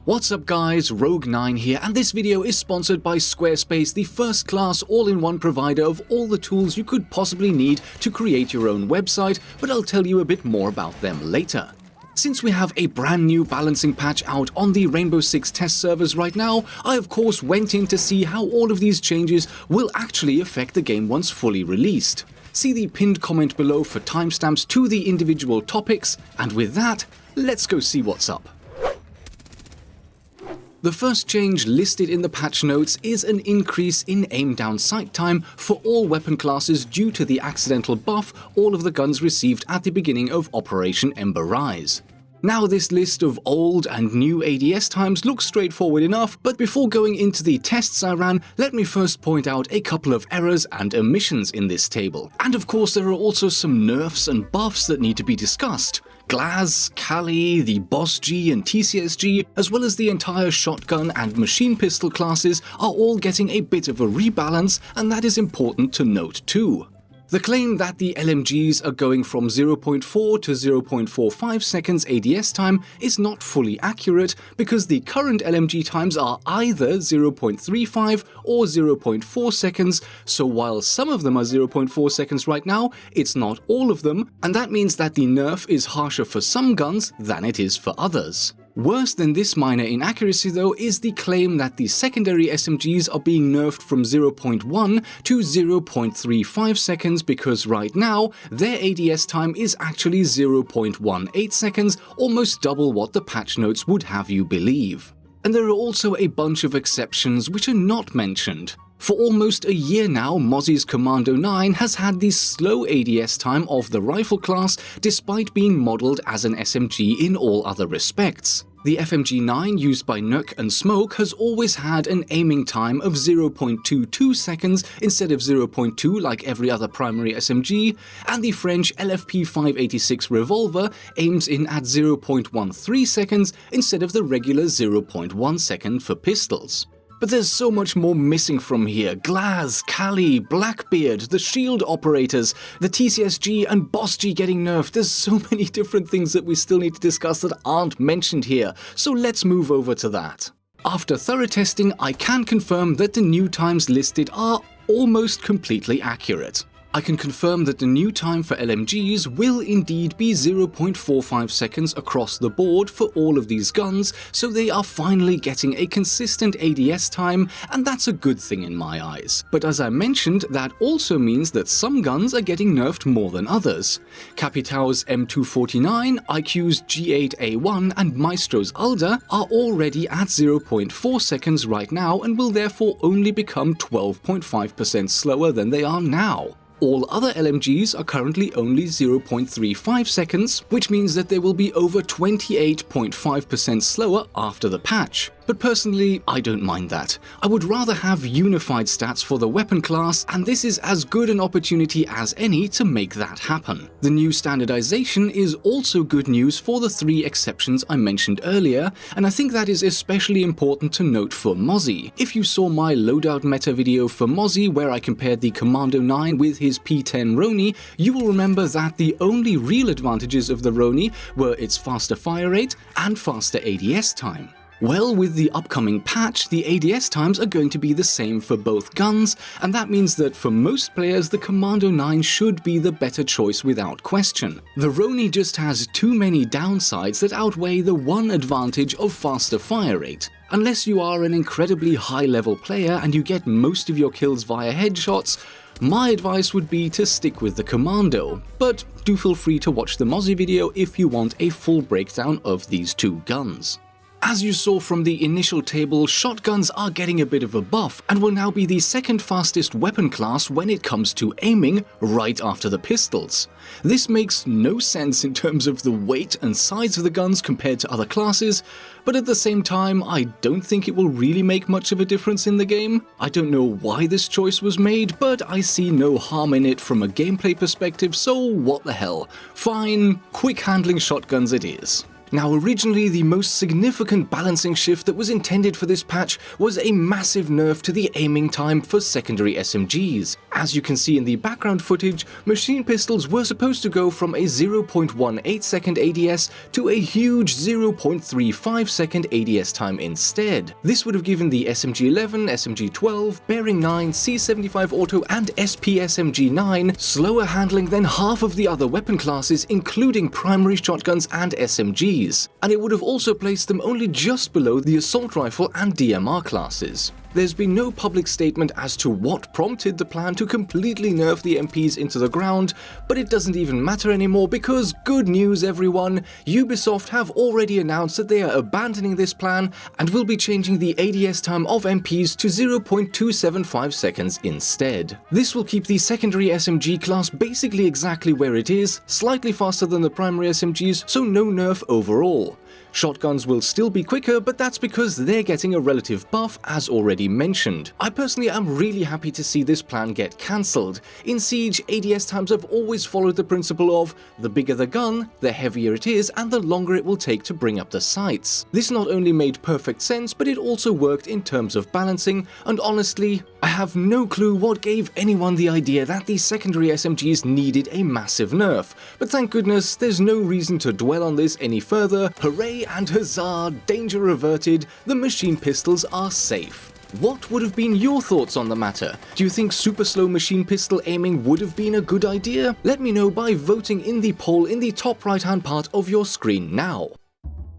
What's up guys, Rogue9 here, and this video is sponsored by Squarespace, the first-class all-in-one provider of all the tools you could possibly need to create your own website, but I'll tell you a bit more about them later. Since we have a brand new balancing patch out on the Rainbow Six test servers right now, I of course went in to see how all of these changes will actually affect the game once fully released. See the pinned comment below for timestamps to the individual topics, and with that, let's go see what's up. The first change listed in the patch notes is an increase in aim down sight time for all weapon classes due to the accidental buff all of the guns received at the beginning of Operation Ember Rise. Now this list of old and new ADS times looks straightforward enough, but before going into the tests I ran, let me first point out a couple of errors and omissions in this table. And of course there are also some nerfs and buffs that need to be discussed. Glaz, Kali, the BOSG and TCSG, as well as the entire shotgun and machine pistol classes are all getting a bit of a rebalance, and that is important to note too. The claim that the LMGs are going from 0.4 to 0.45 seconds ADS time is not fully accurate because the current LMG times are either 0.35 or 0.4 seconds, so while some of them are 0.4 seconds right now, it's not all of them, and that means that the nerf is harsher for some guns than it is for others. Worse than this minor inaccuracy though is the claim that the secondary SMGs are being nerfed from 0.1 to 0.35 seconds because right now their ADS time is actually 0.18 seconds, almost double what the patch notes would have you believe. And there are also a bunch of exceptions which are not mentioned. For almost a year now, Mozzie's Commando 9 has had the slow ADS time of the rifle class despite being modelled as an SMG in all other respects. The FMG9 used by Nøkk and Smoke has always had an aiming time of 0.22 seconds instead of 0.2 like every other primary SMG, and the French LFP 586 revolver aims in at 0.13 seconds instead of the regular 0.1 second for pistols. But there's so much more missing from here. Glaz, Kali, Blackbeard, the shield operators, the TCSG and BOSG getting nerfed. There's so many different things that we still need to discuss that aren't mentioned here, so let's move over to that. After thorough testing, I can confirm that the new times listed are almost completely accurate. I can confirm that the new time for LMGs will indeed be 0.45 seconds across the board for all of these guns, so they are finally getting a consistent ADS time, and that's a good thing in my eyes. But as I mentioned, that also means that some guns are getting nerfed more than others. Capitão's M249, IQ's G8A1 and Maestro's Alder are already at 0.4 seconds right now and will therefore only become 12.5% slower than they are now. All other LMGs are currently only 0.35 seconds, which means that they will be over 28.5% slower after the patch. But personally, I don't mind that. I would rather have unified stats for the weapon class, and this is as good an opportunity as any to make that happen. The new standardization is also good news for the 3 exceptions I mentioned earlier, and I think that is especially important to note for Mozzie. If you saw my loadout meta video for Mozzie where I compared the Commando 9 with his P10 Roni, you will remember that the only real advantages of the Roni were its faster fire rate and faster ADS time. Well, with the upcoming patch, the ADS times are going to be the same for both guns, and that means that for most players the Commando 9 should be the better choice without question. The Roni just has too many downsides that outweigh the one advantage of faster fire rate. Unless you are an incredibly high-level player and you get most of your kills via headshots, my advice would be to stick with the Commando, but do feel free to watch the Mozzie video if you want a full breakdown of these two guns. As you saw from the initial table, shotguns are getting a bit of a buff and will now be the second fastest weapon class when it comes to aiming, right after the pistols. This makes no sense in terms of the weight and size of the guns compared to other classes, but at the same time, I don't think it will really make much of a difference in the game. I don't know why this choice was made, but I see no harm in it from a gameplay perspective, so what the hell. Fine, quick handling shotguns it is. Now, originally the most significant balancing shift that was intended for this patch was a massive nerf to the aiming time for secondary SMGs. As you can see in the background footage, machine pistols were supposed to go from a 0.18 second ADS to a huge 0.35 second ADS time instead. This would have given the SMG-11, SMG-12, Bearing 9, C-75 Auto and SP-SMG-9 slower handling than half of the other weapon classes, including primary shotguns and SMGs, and it would have also placed them only just below the assault rifle and DMR classes. There's been no public statement as to what prompted the plan to completely nerf the MPs into the ground, but it doesn't even matter anymore because, good news everyone, Ubisoft have already announced that they are abandoning this plan and will be changing the ADS time of MPs to 0.275 seconds instead. This will keep the secondary SMG class basically exactly where it is, slightly faster than the primary SMGs, so no nerf overall. Shotguns will still be quicker, but that's because they're getting a relative buff as already mentioned. I personally am really happy to see this plan get cancelled. In Siege, ADS times have always followed the principle of the bigger the gun, the heavier it is, and the longer it will take to bring up the sights. This not only made perfect sense, but it also worked in terms of balancing, and honestly, I have no clue what gave anyone the idea that the secondary SMGs needed a massive nerf, but thank goodness there's no reason to dwell on this any further. Hooray and huzzah, danger reverted, the machine pistols are safe. What would have been your thoughts on the matter? Do you think super slow machine pistol aiming would have been a good idea? Let me know by voting in the poll in the top right hand part of your screen now.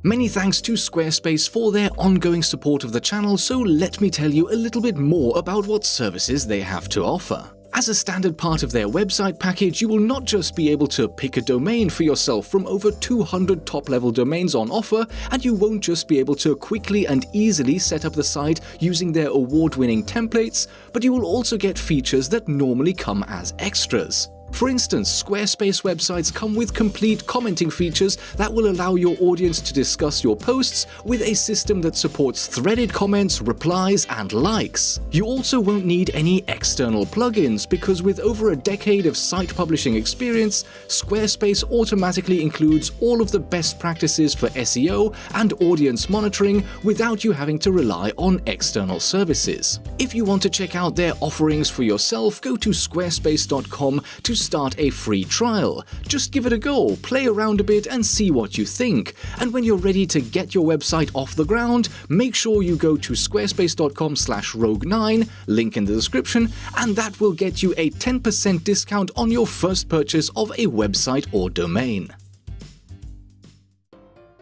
Many thanks to Squarespace for their ongoing support of the channel, so let me tell you a little bit more about what services they have to offer. As a standard part of their website package, you will not just be able to pick a domain for yourself from over 200 top-level domains on offer, and you won't just be able to quickly and easily set up the site using their award-winning templates, but you will also get features that normally come as extras. For instance, Squarespace websites come with complete commenting features that will allow your audience to discuss your posts with a system that supports threaded comments, replies, and likes. You also won't need any external plugins because with over a decade of site publishing experience, Squarespace automatically includes all of the best practices for SEO and audience monitoring without you having to rely on external services. If you want to check out their offerings for yourself, go to squarespace.com to start a free trial. Just give it a go, play around a bit and see what you think. And when you're ready to get your website off the ground, make sure you go to squarespace.com/rogue9, link in the description, and that will get you a 10% discount on your first purchase of a website or domain.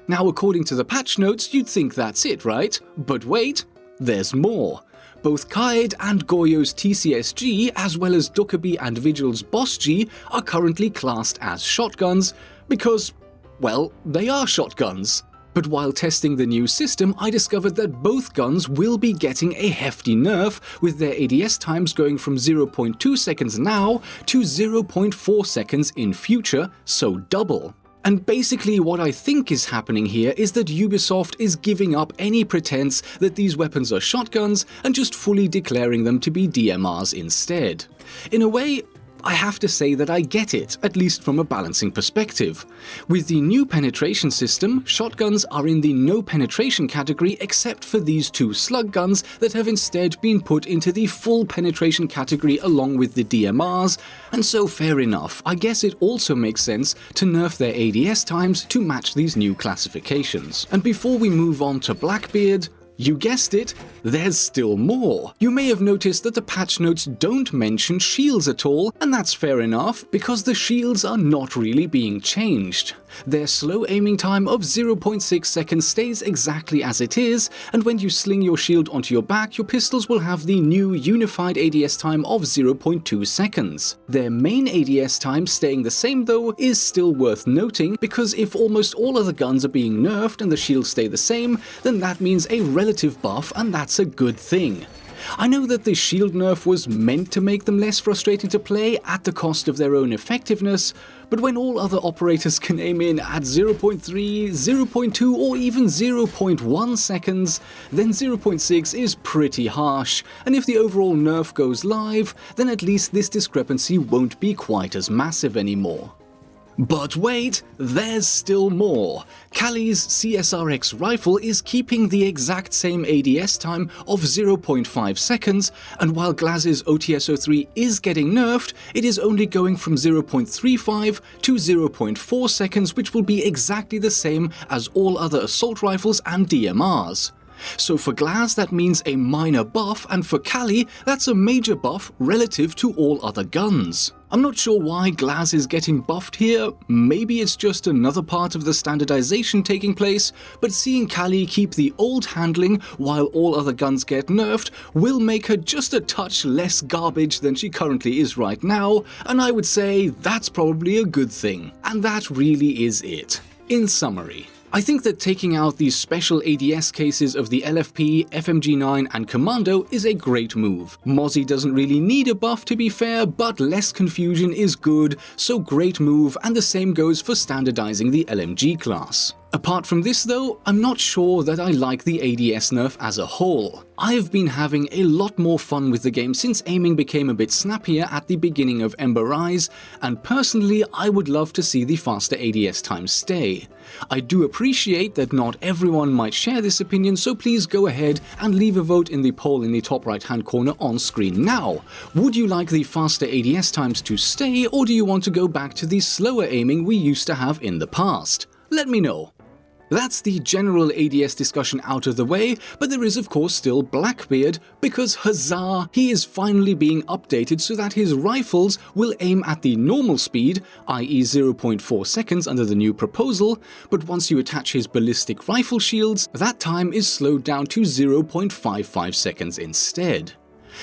Now, according to the patch notes, you'd think that's it, right? But wait, there's more. Both Kaed and Goyo's TCSG, as well as Dokkaebi and Vigil's BOSG, are currently classed as shotguns because, well, they are shotguns. But while testing the new system, I discovered that both guns will be getting a hefty nerf, with their ADS times going from 0.2 seconds now to 0.4 seconds in future, so double. And basically what I think is happening here is that Ubisoft is giving up any pretense that these weapons are shotguns and just fully declaring them to be DMRs instead. In a way, I have to say that I get it, at least from a balancing perspective. With the new penetration system, shotguns are in the no penetration category except for these two slug guns that have instead been put into the full penetration category along with the DMRs, and so fair enough, I guess it also makes sense to nerf their ADS times to match these new classifications. And before we move on to Blackbeard, you guessed it, there's still more. You may have noticed that the patch notes don't mention shields at all, and that's fair enough, because the shields are not really being changed. Their slow aiming time of 0.6 seconds stays exactly as it is, and when you sling your shield onto your back, your pistols will have the new unified ADS time of 0.2 seconds. Their main ADS time staying the same though is still worth noting, because if almost all other guns are being nerfed and the shields stay the same, then that means a relative buff, and that's a good thing. I know that the shield nerf was meant to make them less frustrating to play at the cost of their own effectiveness, but when all other operators can aim in at 0.3, 0.2 or even 0.1 seconds, then 0.6 is pretty harsh, and if the overall nerf goes live, then at least this discrepancy won't be quite as massive anymore. But wait, there's still more. Kali's CSRX rifle is keeping the exact same ADS time of 0.5 seconds, and while Glaz's OTS-03 is getting nerfed, it is only going from 0.35 to 0.4 seconds, which will be exactly the same as all other assault rifles and DMRs. So for Glaz that means a minor buff, and for Kali that's a major buff relative to all other guns. I'm not sure why Glaz is getting buffed here, maybe it's just another part of the standardization taking place, but seeing Kali keep the old handling while all other guns get nerfed will make her just a touch less garbage than she currently is right now, and I would say that's probably a good thing. And that really is it. In summary, I think that taking out these special ADS cases of the LFP, FMG9 and Commando is a great move. Mozzie doesn't really need a buff to be fair, but less confusion is good, so great move, and the same goes for standardizing the LMG class. Apart from this though, I'm not sure that I like the ADS nerf as a whole. I've been having a lot more fun with the game since aiming became a bit snappier at the beginning of Ember Rise, and personally I would love to see the faster ADS time stay. I do appreciate that not everyone might share this opinion, so please go ahead and leave a vote in the poll in the top right hand corner on screen now. Would you like the faster ADS times to stay, or do you want to go back to the slower aiming we used to have in the past? Let me know. That's the general ADS discussion out of the way, but there is of course still Blackbeard, because huzzah, he is finally being updated so that his rifles will aim at the normal speed, i.e. 0.4 seconds under the new proposal, but once you attach his ballistic rifle shields, that time is slowed down to 0.55 seconds instead.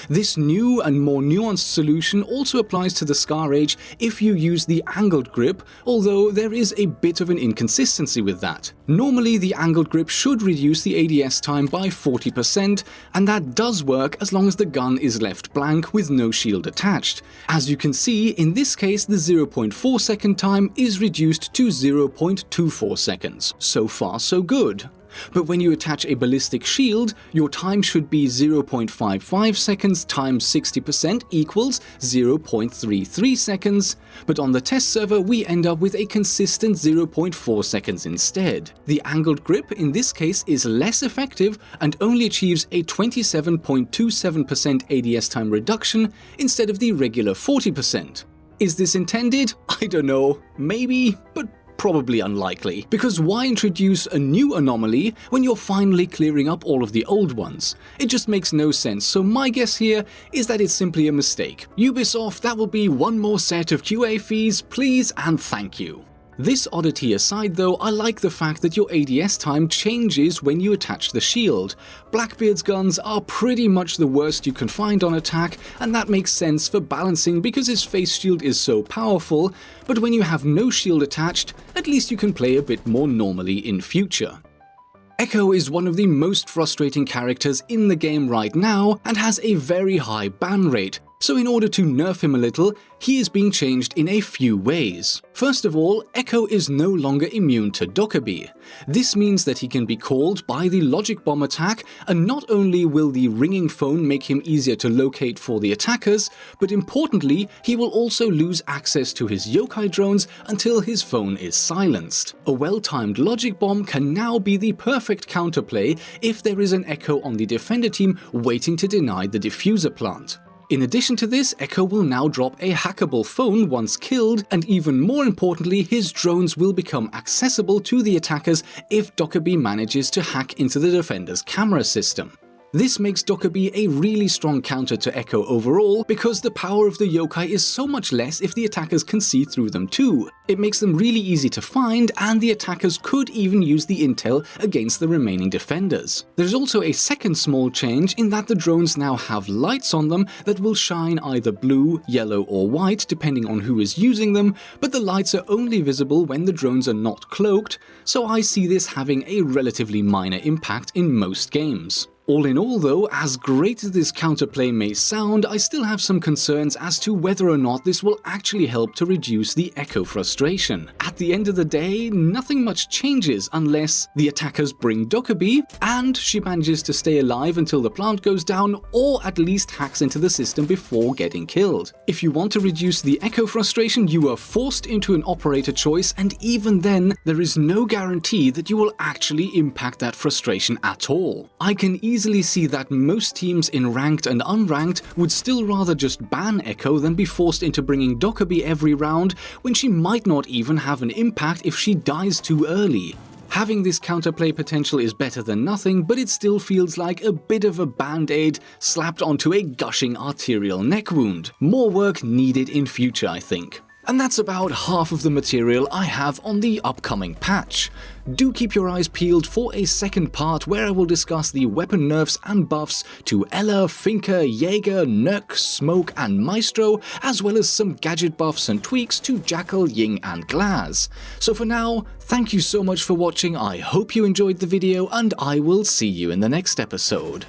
This new and more nuanced solution also applies to the Scar Age if you use the angled grip, although there is a bit of an inconsistency with that. Normally the angled grip should reduce the ADS time by 40%, and that does work as long as the gun is left blank with no shield attached. As you can see, in this case the 0.4 second time is reduced to 0.24 seconds. So far so good. But when you attach a ballistic shield, your time should be 0.55 seconds times 60% equals 0.33 seconds, but on the test server we end up with a consistent 0.4 seconds instead. The angled grip in this case is less effective and only achieves a 27.27% ADS time reduction instead of the regular 40%. Is this intended? I don't know, maybe, but probably unlikely, because why introduce a new anomaly when you're finally clearing up all of the old ones? It just makes no sense, so my guess here is that it's simply a mistake. Ubisoft, that will be one more set of QA fees, please and thank you. This oddity aside though, I like the fact that your ADS time changes when you attach the shield. Blackbeard's guns are pretty much the worst you can find on attack, and that makes sense for balancing because his face shield is so powerful, but when you have no shield attached, at least you can play a bit more normally in future. Echo is one of the most frustrating characters in the game right now and has a very high ban rate. So in order to nerf him a little, he is being changed in a few ways. First of all, Echo is no longer immune to Dokkaebi. This means that he can be called by the logic bomb attack, and not only will the ringing phone make him easier to locate for the attackers, but importantly, he will also lose access to his yokai drones until his phone is silenced. A well-timed logic bomb can now be the perfect counterplay if there is an Echo on the defender team waiting to deny the diffuser plant. In addition to this, Echo will now drop a hackable phone once killed, and even more importantly, his drones will become accessible to the attackers if Dokkaebi manages to hack into the defender's camera system. This makes Dokkaebi a really strong counter to Echo overall, because the power of the yokai is so much less if the attackers can see through them too. It makes them really easy to find, and the attackers could even use the intel against the remaining defenders. There's also a second small change in that the drones now have lights on them that will shine either blue, yellow or white depending on who is using them, but the lights are only visible when the drones are not cloaked, so I see this having a relatively minor impact in most games. All in all though, as great as this counterplay may sound, I still have some concerns as to whether or not this will actually help to reduce the echo frustration. At the end of the day, nothing much changes unless the attackers bring Dokkaebi and she manages to stay alive until the plant goes down, or at least hacks into the system before getting killed. If you want to reduce the echo frustration, you are forced into an operator choice, and even then, there is no guarantee that you will actually impact that frustration at all. I can easily see that most teams in ranked and unranked would still rather just ban echo than be forced into bringing Dokkaebi every round when she might not even have an impact if she dies too early. Having this counterplay potential is better than nothing, but it still feels like a bit of a band-aid slapped onto a gushing arterial neck wound. More work needed in future, I think. And that's about half of the material I have on the upcoming patch. Do keep your eyes peeled for a second part where I will discuss the weapon nerfs and buffs to Ela, Finka, Jaeger, Nøkk, Smoke and Maestro, as well as some gadget buffs and tweaks to Jackal, Ying and Glaz. So for now, thank you so much for watching, I hope you enjoyed the video, and I will see you in the next episode.